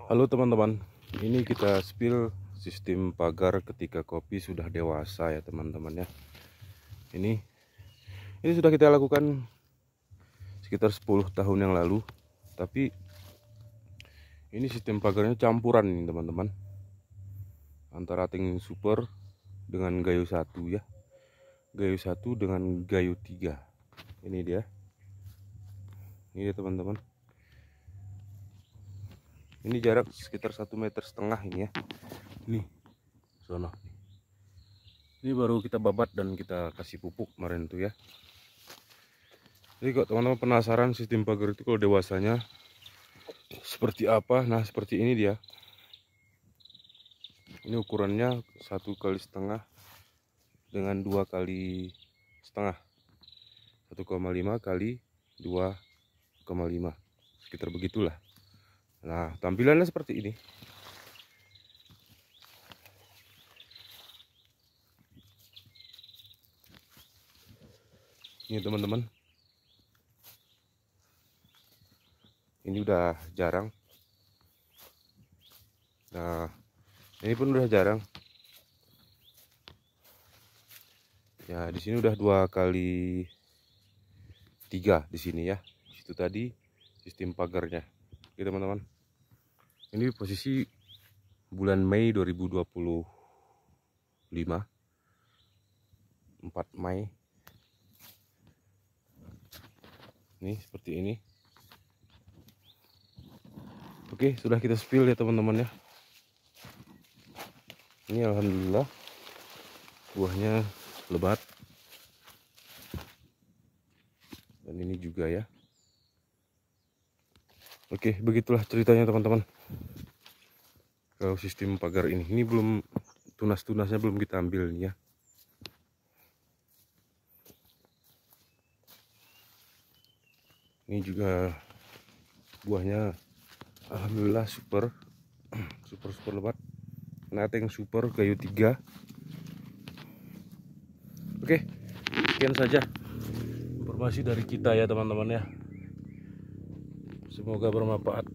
Halo teman-teman, ini kita spill sistem pagar ketika kopi sudah dewasa ya teman-teman ya. Ini sudah kita lakukan sekitar 10 tahun yang lalu, tapi ini sistem pagarnya campuran ini teman-teman, antara Tank Super dengan Gayo 1 ya, Gayo 1 dengan Gayo 3. Ini dia teman-teman. Ini jarak sekitar 1,5 meter ini ya. Nih, sono. Ini baru kita babat dan kita kasih pupuk kemarin tuh ya. Jadi kalau teman-teman penasaran sistem pagar itu kalau dewasanya seperti apa, nah seperti ini dia. Ini ukurannya 1,5 kali dengan 2,5 kali, 1,5 kali 2,5, sekitar begitulah. Nah tampilannya seperti ini. Ini teman-teman, ini udah jarang. Nah ini pun udah jarang ya. Di sini udah 2 kali 3 di sini ya. Itu tadi sistem pagarnya. Oke teman-teman, ini posisi bulan Mei 2025, 4 Mei. Ini seperti ini. Oke, sudah kita spill ya teman-teman ya. Ini alhamdulillah buahnya lebat. Dan ini juga ya. Oke, begitulah ceritanya teman-teman. Kalau sistem pagar ini belum tunas-tunasnya belum kita ambil nih ya. Ini juga buahnya alhamdulillah super lebat. Tank Super Gayo 3. Oke, sekian saja informasi dari kita ya teman-teman ya. Semoga bermanfaat.